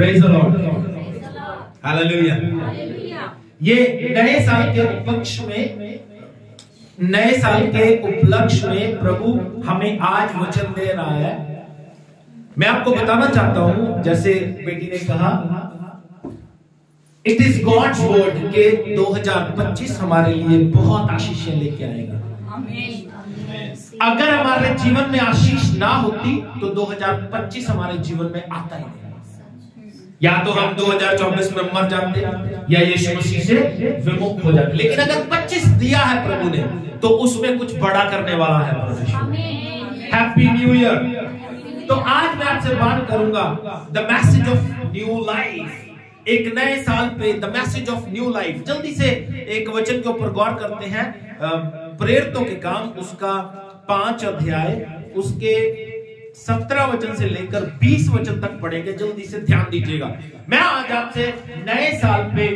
Praise the Lord, hallelujah. ये नए साल के उपलक्ष्य में प्रभु हमें आज वचन दे रहा है। मैं आपको बताना चाहता हूं, जैसे बेटी ने कहा, इट इज गॉड्स वर्ड के 2025 हमारे लिए बहुत आशीषें लेके आएगा। अगर हमारे जीवन में आशीष ना होती तो 2025 हमारे जीवन में आता ही नहीं। या तो हम 2024 में मर जाते या यीशु मसीह से विमुख हो जाते, लेकिन अगर 25 दिया है प्रभु ने तो उसमें कुछ बड़ा करने वाला है परमेश्वर। Happy new year. तो आज मैं आपसे बात करूंगा the message of new life, एक नए साल पे the message of new life. जल्दी से एक वचन के ऊपर गौर करते हैं, प्रेरितों के काम उसका 5 अध्याय उसके 17 वचन से लेकर 20 वचन तक पढ़ेंगे। जल्दी से ध्यान दीजिएगा। मैं आज आपसे नए साल पे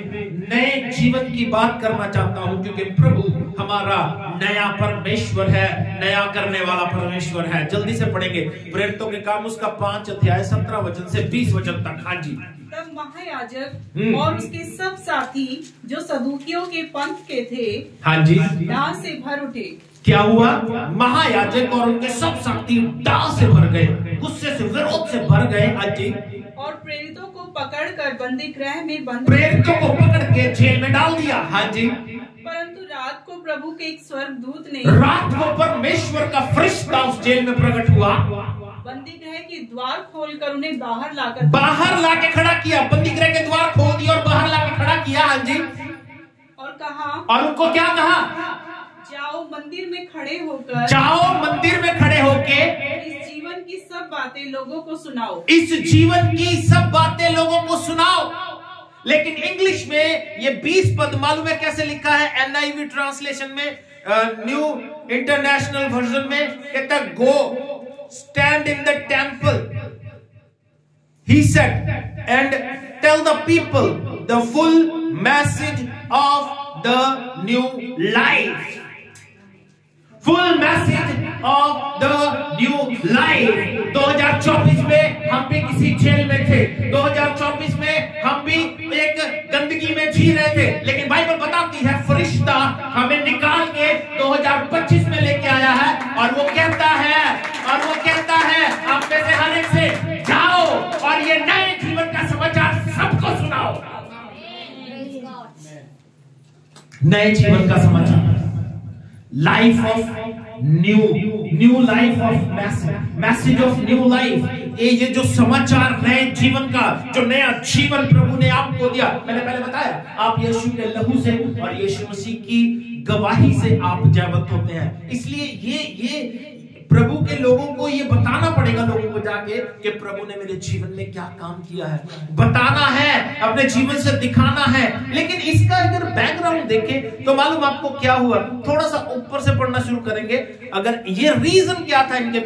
नए जीवन की बात करना चाहता हूं, क्योंकि प्रभु हमारा नया परमेश्वर है, नया करने वाला परमेश्वर है। जल्दी से पढ़ेंगे प्रेरितों के काम उसका 5 अध्याय 17 वचन से 20 वचन तक। हाँ जी। तब महायाजक और उसके सब साथी जो सदूकियों के पंथ के थे, हाँ जी, डाह से भर उठे। क्या हुआ? महायाजक और उनके सब साथी डाह से भर गए, गुस्से से, विरोध से भर गए। हाँ जी। और प्रेरितों को पकड़कर बंदी गृह में बंद, प्रेरितों को पकड़ के जेल में डाल दिया। हाँ जी। परंतु रात को प्रभु के एक स्वर्गदूत ने, रात को परमेश्वर का फरिश्ता उस जेल में प्रकट हुआ, बंदी गृह के द्वार खोलकर उन्हें बाहर लाके खड़ा किया। बंदी गृह के द्वार खोल दिया और बाहर लाके खड़ा किया। हाँ जी। और कहा, और उनको क्या कहा? जाओ मंदिर में खड़े होके इस जीवन की सब बातें लोगों को सुनाओ। लेकिन इंग्लिश में ये 20 पद मालूम है कैसे लिखा है? NIV ट्रांसलेशन में, न्यू इंटरनेशनल वर्जन में कहता है, गो stand in the temple, he said, and tell the people the full message of the new life. Full message of the new life. 2024 में हम भी किसी जेल में थे, 2024 में हम भी एक गंदगी में जी रहे थे, लेकिन बाइबल बताती है फरिश्ता हमें निकाल के 2025 में लेके आया है। और वो कहता है आप में से हर एक से, जाओ और ये नए जीवन का समाचार सबको सुनाओ। नए जीवन का समाचार, life of new life of message of new life. ये जो समाचार नए जीवन का, जो नया जीवन प्रभु ने आपको दिया, मैंने पहले बताया, आप यीशु के लहू से और यीशु मसीह की गवाही से आप जयवंत होते हैं। इसलिए ये प्रभु के लोगों को ये बताना पड़ेगा, लोगों को जाके कि प्रभु ने मेरे जीवन में क्या काम किया है, बताना है, अपने जीवन से दिखाना है। लेकिन इसका अगर बैकग्राउंड देखें तो मालूम आपको क्या हुआ? थोड़ा सा ऊपर से पढ़ना शुरू करेंगे। अगर ये रीजन क्या था इनके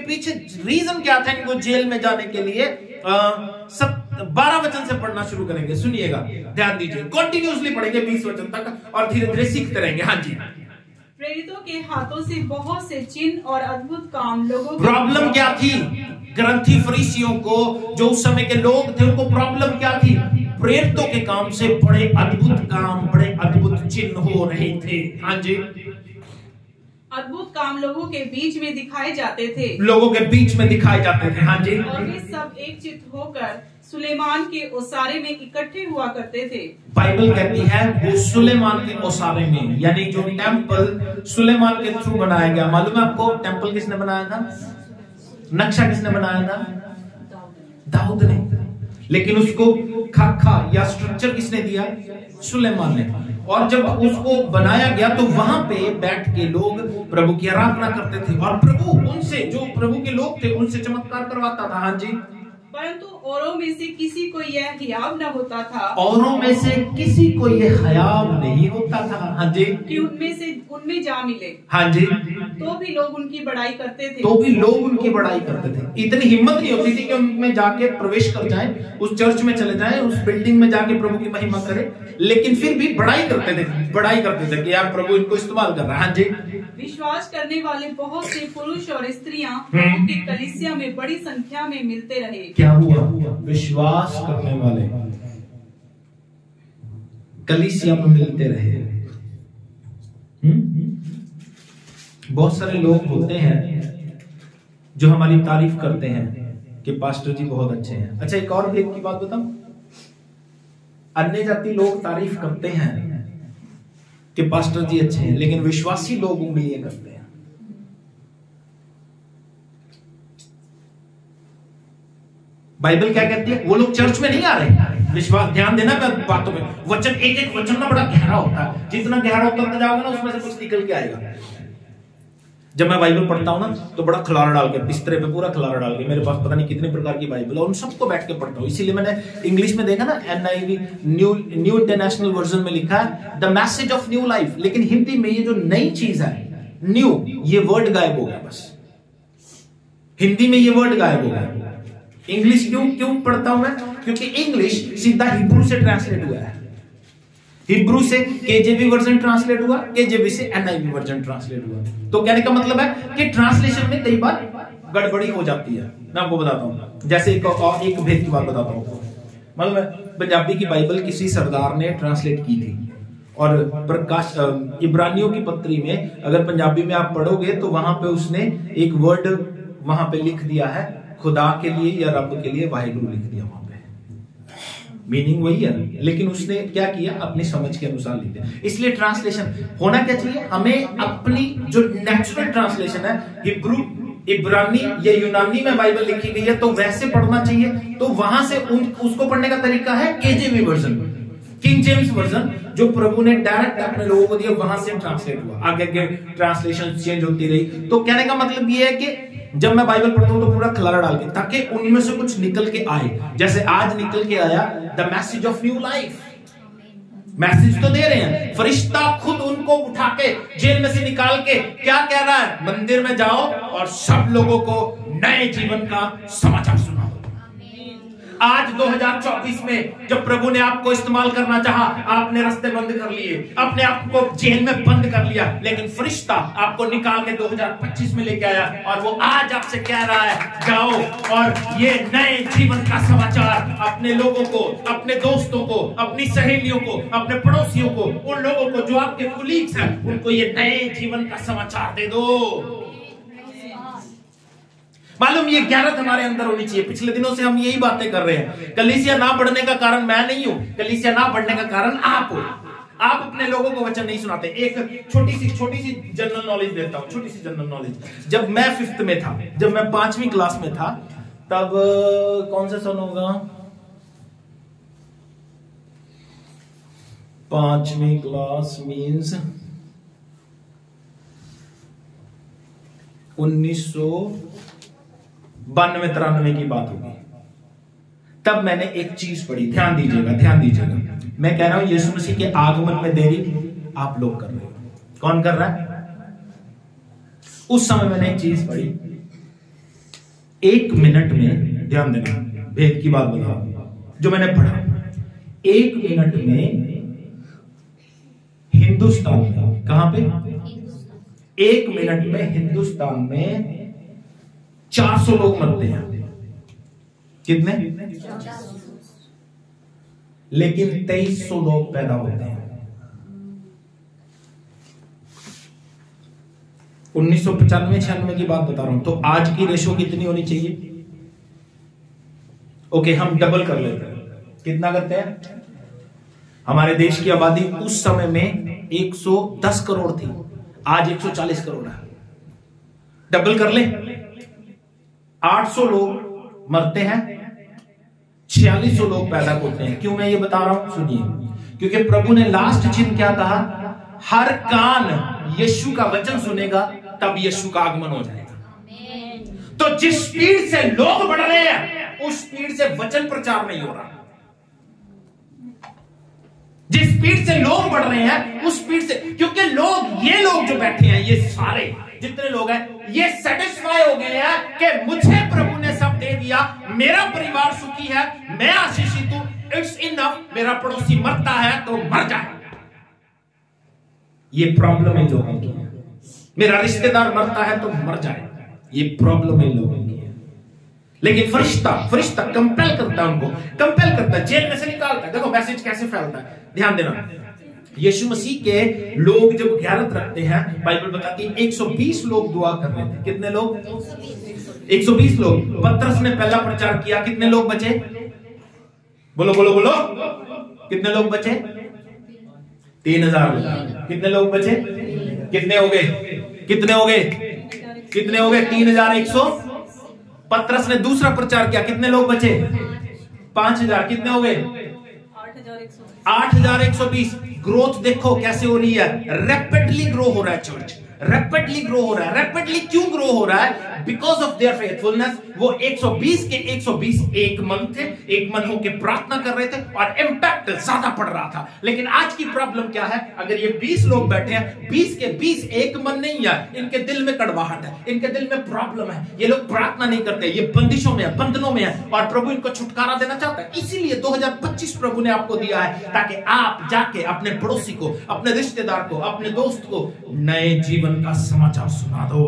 पीछे रीजन क्या था इनको जेल में जाने के लिए, 12 वचन से पढ़ना शुरू करेंगे। सुनिएगा, ध्यान दीजिए, कंटिन्यूअसली पढ़ेंगे 20 वचन तक और धीरे धीरे सीखते रहेंगे। हाँ जी। प्रेरितों के हाथों से बहुत से चिन्ह और अद्भुत काम लोगों। प्रॉब्लम क्या थी? ग्रंथी फरीसियों को, जो उस समय के लोग थे, उनको प्रॉब्लम क्या थी? प्रेरितों के काम से बड़े अद्भुत काम, बड़े अद्भुत चिन्ह हो रहे थे। हाँ जी। अद्भुत काम लोगों के बीच में दिखाए जाते थे। हाँ जी। और वे सब एक चित्त होकर सुलेमान के ओसारे में इकट्ठे हुआ करते थे। बाइबल कहती है वो सुलेमान के ओसारे में, यानी जो टेम्पल सुलेमान के थ्रू बनाया गया। मालूम है आपको टेम्पल किसने बनाया था? नक्शा किसने बनाया था? दाऊद ने। लेकिन उसको खाका या स्ट्रक्चर किसने दिया? सुलेमान ने। और जब उसको बनाया गया तो वहां पे बैठ के लोग प्रभु की आराधना करते थे, और प्रभु उनसे, जो प्रभु के लोग थे, उनसे चमत्कार करवाता था। हाँ जी। परंतु औरों में से किसी को यह हियाव न होता था, औरों में से किसी को यह हियाव नहीं होता था। हाँ जी। कि उनमें जा मिले। हाँ जी। तो भी लोग उनकी बड़ाई करते थे। इतनी हिम्मत नहीं होती थी कि उनमें जाके प्रवेश कर जाएं, उस चर्च में चले जाएं, उस बिल्डिंग में जाके प्रभु की महिमा करें, लेकिन फिर भी बड़ाई करते थे कि यार प्रभु इनको इस्तेमाल कर रहा है। हाँ जी। विश्वास करने वाले बहुत से पुरुष और स्त्रियां प्रभु की कलीसिया में बड़ी संख्या में मिलते रहे। क्या हुआ? विश्वास करने वाले कलीसिया में मिलते रहे। बहुत सारे लोग होते हैं जो हमारी तारीफ करते हैं कि पास्टर जी बहुत अच्छे हैं। अच्छा, एक और भेद की बात बताऊं, अन्य जाति लोग तारीफ करते हैं कि पास्टर जी अच्छे हैं, लेकिन विश्वासी लोग उंगलियां करते हैं। बाइबल क्या कहती है? वो लोग चर्च में नहीं आ रहे। विश्वास, ध्यान देना बातों में, वचन एक एक वचन ना बड़ा गहरा होता है। जितना गहरा होता जाओगे ना, उसमें से कुछ निकल के आएगा। जब मैं बाइबल पढ़ता हूं ना, तो बड़ा खलारा डाल के, बिस्तरे पे पूरा खलारा डाल के, मेरे पास पता नहीं कितने प्रकार की बाइबल है, उन सबको बैठ के पढ़ता हूं। इसीलिए मैंने इंग्लिश में देखा ना, NIV न्यू इंटरनेशनल वर्जन में लिखा है the message of new life, लेकिन हिंदी में ये जो नई चीज है, न्यू, ये वर्ड गायब हो गया। बस हिंदी में ये वर्ड गायब हो गया। इंग्लिश क्यों पढ़ता हूं मैं? क्योंकि इंग्लिश सीधा हिब्रू से ट्रांसलेट हुआ है। हिब्रू से KJV वर्जन ट्रांसलेट हुआ, KJV से NIV वर्जन ट्रांसलेट हुआ। तो कहने का मतलब है कि ट्रांसलेशन में कई बार गड़बड़ी हो जाती है। मैं आपको बताता हूं, जैसे एक भेद की बात बताता हूं। मतलब पंजाबी की बाइबल किसी सरदार ने ट्रांसलेट की थी, और प्रकाश इब्रानियों की पत्री में अगर पंजाबी में आप पढ़ोगे तो वहां पे उसने एक वर्ड वहां पे लिख दिया है, खुदा के लिए या रब के लिए वाहिगुरु लिख दिया। वहां पे मीनिंग वही है, लेकिन उसने क्या किया? अपनी समझ के अनुसार लिख दिया। इसलिए ट्रांसलेशन होना क्या चाहिए? हमें अपनी जो नेचुरल ट्रांसलेशन है, हिब्रू, इब्रानी या यूनानी में बाइबल लिखी गई है, तो वैसे पढ़ना चाहिए। तो वहां से उसको पढ़ने का तरीका है KJV version, king James version, जो प्रभु ने डायरेक्ट अपने लोगों को दिया, वहां से ट्रांसलेट हुआ। आगे आगे ट्रांसलेशन चेंज होती रही। तो कहने का मतलब ये है कि जब मैं बाइबल पढ़ता हूं तो पूरा खलारा डाल के, ताकि उनमें से कुछ निकल के आए। जैसे आज निकल के आया the message of new life. Message तो दे रहे हैं, फरिश्ता खुद उनको उठा के जेल में से निकाल के क्या कह रहा है? मंदिर में जाओ और सब लोगों को नए जीवन का समाचार सुनाओ। आज 2024 में जब प्रभु ने आपको इस्तेमाल करना चाहा, आपने रास्ते बंद कर लिए, अपने आप को जेल में बंद कर लिया, लेकिन फरिश्ता आपको निकाल के 2025 में लेके आया, और वो आज आपसे कह रहा है, जाओ और ये नए जीवन का समाचार अपने लोगों को, अपने दोस्तों को, अपनी सहेलियों को, अपने पड़ोसियों को, उन लोगों को जो आपके कुलीग्स हैं, उनको ये नए जीवन का समाचार दे दो। मालूम, ये गैरत हमारे अंदर होनी चाहिए। पिछले दिनों से हम यही बातें कर रहे हैं। कलीसिया ना बढ़ने का कारण मैं नहीं हूं, कलीसिया ना बढ़ने का कारण आप हो। आप अपने लोगों को वचन नहीं सुनाते। एक छोटी सी जनरल नॉलेज देता हूं, छोटी सी जनरल नॉलेज। जब मैं 5th में था, जब मैं 5वीं क्लास में था, तब कौन सा सन होगा? 5वीं क्लास मीन्स 1992-93 की बात होगी। तब मैंने एक चीज पढ़ी, ध्यान दीजिएगा। मैं कह रहा हूं यीशु मसीह के आगमन में देरी आप लोग कर रहे हो। कौन कर रहा है? उस समय मैंने एक चीज पढ़ी, 1 मिनट में, ध्यान देना, भेद की बात बता रहा हूं जो मैंने पढ़ा। 1 मिनट में हिंदुस्तान में, कहां पे? 1 मिनट में हिंदुस्तान में 400 लोग मरते हैं। कितने? 400। लेकिन 2300 लोग पैदा होते हैं। 1995-96 की बात बता रहा हूं। तो आज की रेशो कितनी होनी चाहिए? ओके, हम डबल कर लेते हैं। कितना करते हैं? हमारे देश की आबादी उस समय में 110 करोड़ थी, आज 140 करोड़ है। डबल कर ले, 800 लोग मरते हैं, 4600 लोग पैदा होते हैं। क्यों मैं ये बता रहा हूं? सुनिए, क्योंकि प्रभु ने लास्ट चिन्ह क्या कहा? हर कान यीशु का वचन सुनेगा, तब यीशु का आगमन हो जाएगा। तो जिस स्पीड से लोग बढ़ रहे हैं, उस स्पीड से वचन प्रचार नहीं हो रहा। जिस स्पीड से लोग बढ़ रहे हैं, उस स्पीड से, क्योंकि ये लोग जो बैठे हैं, ये सारे जितने लोग हैं, ये सेटिस्फाई हो गए हैं कि मुझे प्रभु ने सब दे दिया, मेरा परिवार सुखी है, मैं आशीषित हूं, इट्स इनफ। मेरा पड़ोसी मरता है तो मर जाए। ये प्रॉब्लम है लोगों की। मेरा रिश्तेदार मरता है तो मर जाए, ये प्रॉब्लम है लोगों की है। लेकिन फरिश्ता कंपेल करता है, उनको कंपेल करता है, जेल में से निकालता है। देखो मैसेज कैसे फैलता है, ध्यान देना। यीशु मसीह के लोग जब गैरत रखते हैं, बाइबल बताती है 120 लोग दुआ कर रहे थे। कितने लोग? 120 लोग। पतरस ने पहला प्रचार किया, कितने लोग बचे? बोलो बोलो बोलो, कितने लोग बचे? 3000। कितने लोग बचे? कितने हो गए? कितने हो गए? कितने हो गए? 3100। पतरस ने दूसरा प्रचार किया, कितने लोग बचे? 5000। कितने हो गए? 8120। ग्रोथ देखो कैसे हो रही है, रैपिडली ग्रो हो रहा है चर्च, रैपिडली ग्रो हो रहा है। रैपिडली क्यों ग्रो हो रहा है? Because of their faithfulness. वो 120 के 120 एक मन थे, एक मन होकर प्रार्थना कर रहे थे और इंपैक्ट ज्यादा पड़ रहा था। लेकिन आज की प्रॉब्लम क्या है? अगर ये 20 लोग बैठे हैं, 20 के 20 एक मन नहीं है, इनके दिल में कड़वाहट है, इनके दिल में प्रॉब्लम है, ये लोग प्रार्थना नहीं करते, ये बंदिशों में है, बंधनों में है, और प्रभु इनको छुटकारा देना चाहता है। इसीलिए 2025 प्रभु ने आपको दिया है ताकि आप जाके अपने पड़ोसी को, अपने रिश्तेदार को, अपने दोस्त को नए जीवन का समाचार सुना दो।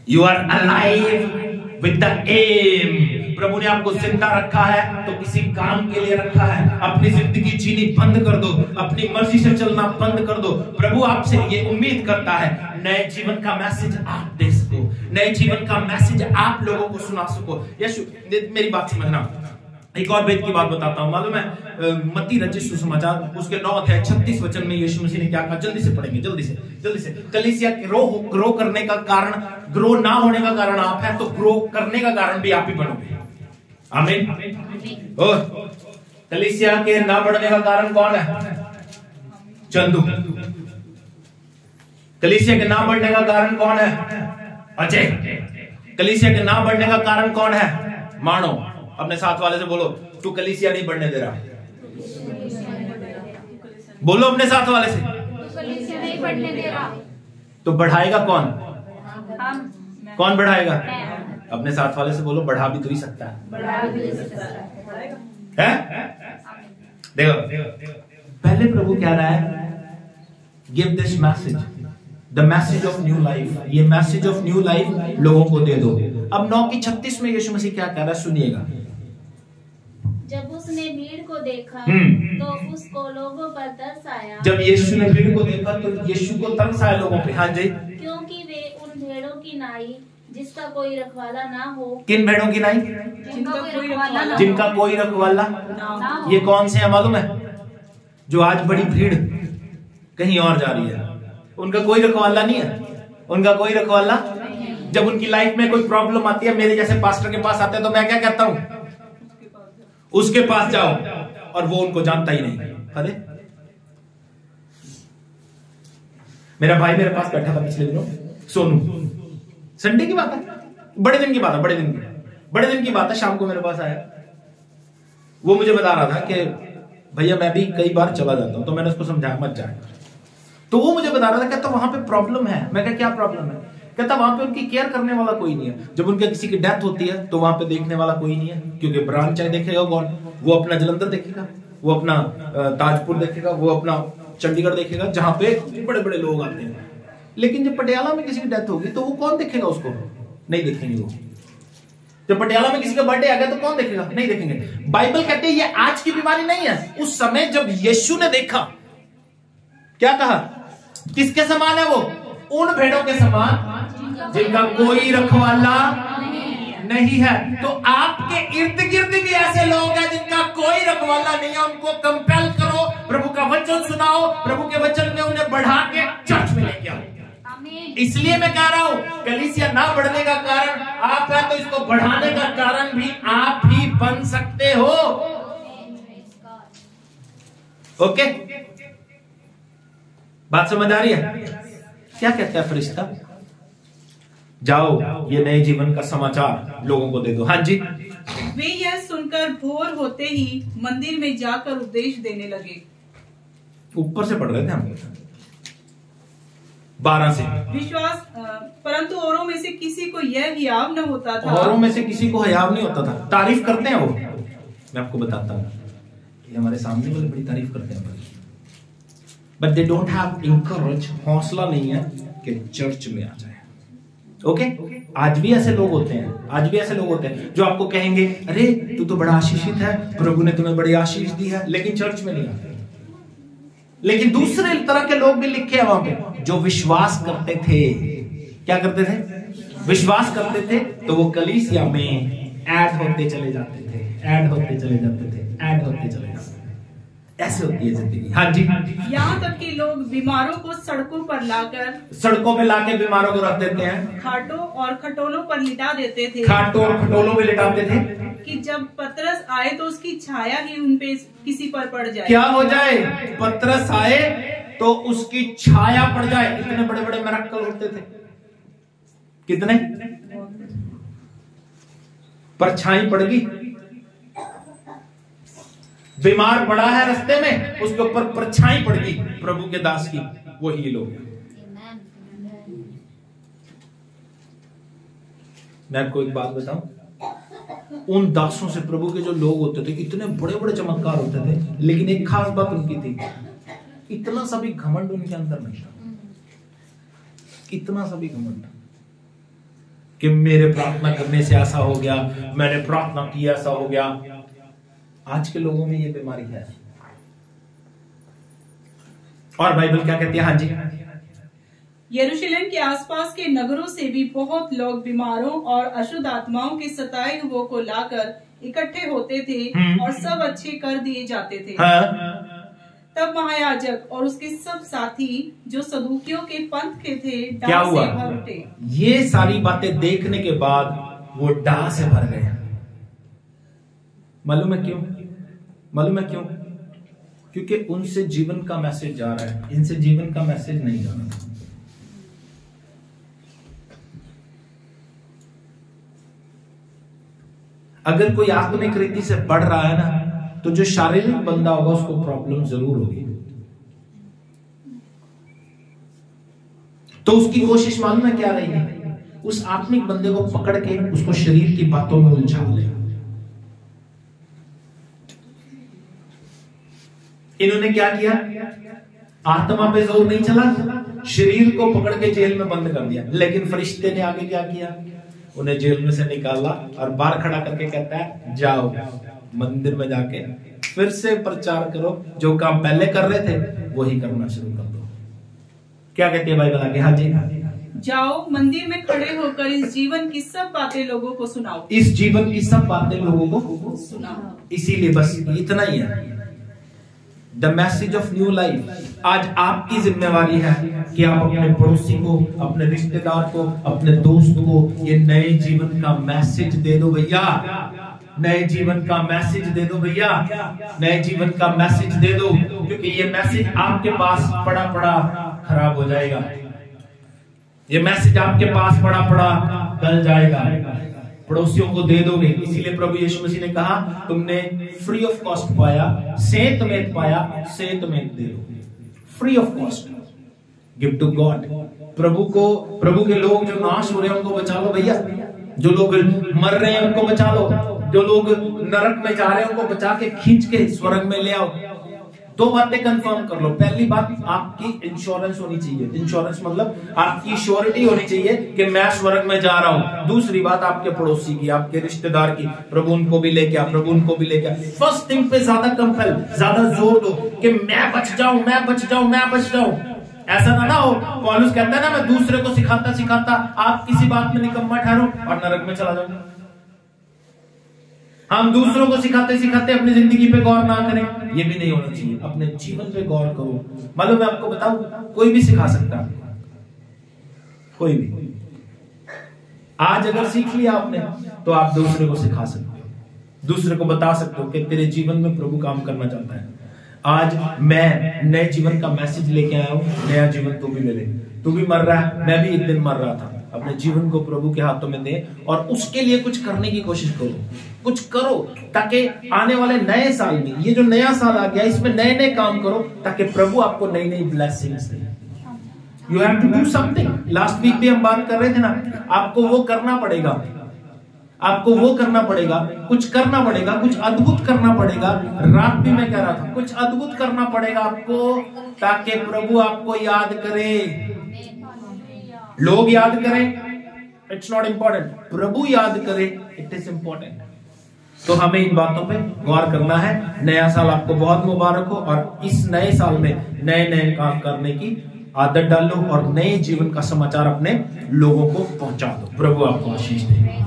You are alive with the aim। प्रभु ने आपको जिंदा रखा है तो किसी काम के लिए रखा है। अपनी जिंदगी जीनी बंद कर दो, अपनी मर्जी से चलना बंद कर दो। प्रभु आपसे ये उम्मीद करता है नए जीवन का मैसेज आप दे सको, नए जीवन का मैसेज आप लोगों को सुना सको। यीशु, मेरी बात समझना, एक और भेद की बात बताता हूं। मालूम है मत्ती रचित सुसमाचार उसके 9 अध्याय 36 वचन में यीशु मसीह ने क्या कहा? जल्दी से पढ़ेंगे, जल्दी से। कलीसिया ग्रो करने का कारण, ग्रो ना होने का कारण आप है, तो ग्रो करने का कारण भी आप ही बनोगे। आमीन। और कलीसिया के ना बढ़ने का कारण कौन है? चंदू। कलीसिया के ना बढ़ने का कारण कौन है? अजय। कलीसिया के ना बढ़ने का कारण कौन है? मानो। अपने साथ वाले से बोलो, तू कलीसिया नहीं बढ़ने दे रहा। बोलो अपने साथ वाले से, कलीसिया नहीं बढ़ने दे रहा। तो बढ़ाएगा कौन? कौन बढ़ाएगा? अपने साथ वाले से बोलो, बढ़ा भी तो ही सकता है। देखो पहले प्रभु क्या रहा है? Give this message, the message of new life. ये मैसेज ऑफ न्यू लाइफ लोगों को दे दो। अब 9:36 में यीशु मसीह क्या कह रहा है, सुनिएगा। जब उसने भीड़ को देखा तो उसको लोगों पर तरस आया। जब यीशु ने भीड़ को देखा तो यीशु को तरस आया लोगों पे। हाँ जी। क्योंकि वे उन भेड़ों की नाई जिसका कोई रखवाला ना हो। किन भेड़ों की नाई? जिनका कोई रखवाला ना हो। ये कौन से है मालूम है? जो आज बड़ी भीड़ कहीं और जा रही है, उनका कोई रखवाला नहीं है, उनका कोई रखवाला। जब उनकी लाइफ में कोई प्रॉब्लम आती है, मेरे जैसे पास्टर के पास आते हैं, तो मैं क्या कहता हूं? उसके पास जाओ, और वो उनको जानता ही नहीं। अरे मेरा भाई मेरे पास बैठा था पिछले दिनों, सोनू, संडे की बात है, बड़े दिन की बात है, बड़े दिन की बात है। शाम को मेरे पास आया, वो मुझे बता रहा था कि भैया मैं भी कई बार चला जाता हूं, तो मैंने उसको समझाया मत जाए। तो वो मुझे बता रहा था, कहता वहां पे प्रॉब्लम है। मैं क्या प्रॉब्लम है? कहता वहां पे उनकी केयर करने वाला कोई नहीं है। जब उनके किसी की डेथ होती है तो वहां पे देखने वाला कोई नहीं है, क्योंकि ब्रांच चाहे देखेगा कौन? वो अपना जलंधर देखेगा, वो अपना ताजपुर देखेगा, वो अपना चंडीगढ़ देखेगा, जहां पे बड़े बड़े लोग आते हैं। लेकिन जब पटियाला में किसी की डेथ होगी तो वो कौन देखेगा उसको? नहीं देखेंगे वो। जब पटियाला में किसी का बर्थडे आ गया तो कौन देखेगा? नहीं देखेंगे। बाइबल कहते हैं ये आज की बीमारी नहीं है। उस समय जब यीशु ने देखा, क्या कहा? किसके समान है वो? उन भेड़ों के समान जिनका कोई रखवाला नहीं है। तो आपके इर्द गिर्द भी ऐसे लोग हैं जिनका कोई रखवाला नहीं है। उनको कंपेल करो, प्रभु का वचन सुनाओ, प्रभु के वचन में उन्हें बढ़ा के चर्च में लेके आओ। इसलिए मैं कह रहा हूं, कलीसिया ना बढ़ने का कारण आप है, तो इसको बढ़ाने का कारण भी आप ही बन सकते हो। ओके, बात समझ आ रही है? क्या कहता है फरिश्ता? जाओ ये नए जीवन का समाचार लोगों को दे दो। हाँ जी। वे यह सुनकर भोर होते ही मंदिर में जाकर उपदेश देने लगे। ऊपर से पढ़ रहे थे हम, 12 से। विश्वास, परंतु औरों में से किसी को यह हियाव न होता था। औरों में से किसी को हियाव नहीं होता था। तारीफ करते हैं वो, मैं आपको बताता हूँ, ये हमारे सामने वाले बड़ी तारीफ करते हैं। But they don't have encourage, हौसला नहीं है कि चर्च में आ जाए। ओके आज भी ऐसे लोग होते हैं, आज भी ऐसे लोग होते हैं जो आपको कहेंगे अरे तू तो बड़ा आशीषित है, प्रभु ने तुम्हें बड़ी आशीष दी है, लेकिन चर्च में नहीं आते। लेकिन दूसरे तरह के लोग भी लिखे हैं वहां पे जो विश्वास करते थे। क्या करते थे? विश्वास करते थे, तो वो कलीसिया में ऐड होते चले जाते थे, ऐड होते चले जाते थे, ऐड होते चले जाते थे। ऐसे होती है जिंदगी। हाँ जी, यहाँ तक कि लोग बीमारों को सड़कों पर लाके बीमारों को रख देते हैं, खाटों और खटोलों पर लिटा देते थे। खाटों और खटोलों में लिटाते थे कि जब पतरस आए तो उसकी छाया ही उन पे किसी पर पड़ जाए। क्या हो जाए? पतरस आए तो उसकी छाया पड़ जाए। इतने बड़े बड़े मिरेकल होते थे, कितने? परछाई पड़ गई, बीमार पड़ा है रास्ते में, उसके ऊपर परछाई पड़ गई प्रभु के दास की, वो हील हो गया। मैं आपको एक बात बताऊं, उन दासों से प्रभु के जो लोग होते थे इतने बड़े बड़े चमत्कार होते थे, लेकिन एक खास बात उनकी थी, इतना सा भी घमंड उनके अंदर नहीं था, इतना सा भी घमंड कि मेरे प्रार्थना करने से ऐसा हो गया, मैंने प्रार्थना की ऐसा हो गया। आज के लोगों में ये बीमारी है। और बाइबल क्या कहती है? हाँ जी, यरूशलेम के आसपास के नगरों से भी बहुत लोग बीमारों और अशुद्ध आत्माओं के सताए हुओं को लाकर इकट्ठे होते थे और सब अच्छे कर दिए जाते थे। तब महायाजक और उसके सब साथी जो सदूकियों के पंथ के थे क्या हुआ? से भर उठे। ये सारी बातें देखने के बाद वो डाह से भर गए। मालूम है क्यों? मालूम है क्यों? क्योंकि उनसे जीवन का मैसेज जा रहा है, इनसे जीवन का मैसेज नहीं जा रहा। अगर कोई आत्मिक रीति से बढ़ रहा है ना, तो जो शारीरिक बंदा होगा उसको प्रॉब्लम जरूर होगी। तो उसकी कोशिश मालूम है क्या रहेगी? उस आत्मिक बंदे को पकड़ के उसको शरीर की बातों में उलझा ले। इन्होंने क्या किया? आत्मा पे जोर नहीं चला, शरीर को पकड़ के जेल में बंद कर दिया। लेकिन फरिश्ते ने आगे क्या किया? उन्हें जेल में से निकाला और बाहर खड़ा करके कहता है जाओ मंदिर में जाके फिर से प्रचार करो, जो काम पहले कर रहे थे वही करना शुरू कर दो। क्या कहती है बाइबल आगे? हाँ जी, जाओ मंदिर में खड़े होकर इस जीवन की सब बातें लोगों को सुनाओ। इस जीवन की सब बातें लोगों को सुनाओ। इसीलिए बस इतना ही है the message of new life. आज आपकी जिम्मेवारी है कि आप अपने पड़ोसी को, अपने रिश्तेदार को, अपने दोस्त को ये नए जीवन का मैसेज दे दो भैया, नए जीवन का मैसेज दे दो भैया, नए जीवन का मैसेज दे दो। क्योंकि ये मैसेज आपके पास पड़ा पड़ा खराब हो जाएगा, ये मैसेज आपके पास पड़ा पड़ा गल जाएगा, पड़ोसियों को दे दोगे। इसीलिए प्रभु यीशु मसीह ने कहा तुमने फ्री ऑफ कॉस्ट पाया, सेंत में पाया, सेंत में दे दो, free of cost give to God. प्रभु के लोग जो नाश हो रहे हैं उनको बचा लो भैया, जो लोग मर रहे हैं उनको बचा लो, जो लोग नरक में जा रहे हैं उनको बचा के खींच के स्वर्ग में ले आओ। दो बातें कंफर्म कर लो। पहली बात, आपकी इंश्योरेंस होनी चाहिए। इंश्योरेंस मतलब आपकी श्योरिटी होनी चाहिए कि मैं स्वर्ग में जा रहा हूं। दूसरी बात, आपके पड़ोसी की, आपके रिश्तेदार की, प्रभु उनको भी लेके आ, प्रभु उनको भी लेके आ। फर्स्ट थिंग पे ज्यादा कंपेल, ज्यादा जोर दो कि मैं बच जाऊं, मैं बच जाऊं, मैं बच जाऊं। ऐसा ना हो पौलुस कहता है ना, मैं दूसरे को सिखाता सिखाता आप किसी बात में निकम्मा ठहरो और नरक में चला जाऊंगा। हम दूसरों को सिखाते सिखाते अपनी जिंदगी पे गौर ना करें, ये भी नहीं होना चाहिए। अपने जीवन पे गौर करो। मालूम मैं आपको बताऊं, कोई भी सिखा सकता है, कोई भी। आज अगर सीख लिया आपने तो आप दूसरे को सिखा सकते हो, दूसरे को बता सकते हो कि तेरे जीवन में प्रभु काम करना चाहता है। आज मैं नए जीवन का मैसेज लेके आया हूं, नया जीवन तू भी ले ले। तू भी मर रहा है, मैं भी एक दिन मर रहा था। अपने जीवन को प्रभु के हाथों में दे और उसके लिए कुछ करने की कोशिश करो, कुछ करो ताकि आने वाले नए साल में, ये जो नया साल आ गया इसमें नए नए काम करो ताकि प्रभु आपको नई नई ब्लेसिंग्स दे। You have to do something. Last week भी हम बात कर रहे थे ना, आपको वो करना पड़ेगा। आपको वो करना पड़ेगा, कुछ करना पड़ेगा, कुछ अद्भुत करना पड़ेगा। रात भी मैं कह रहा था कुछ अद्भुत करना पड़ेगा आपको, ताकि प्रभु आपको याद करे। लोग याद करें, इट्स नॉट इंपॉर्टेंट, प्रभु याद करे, इट इज इंपॉर्टेंट। तो हमें इन बातों पे गौर करना है। नया साल आपको बहुत मुबारक हो, और इस नए साल में नए नए काम करने की आदत डालो और नए जीवन का समाचार अपने लोगों को पहुंचा दो। प्रभु आपको आशीष दे।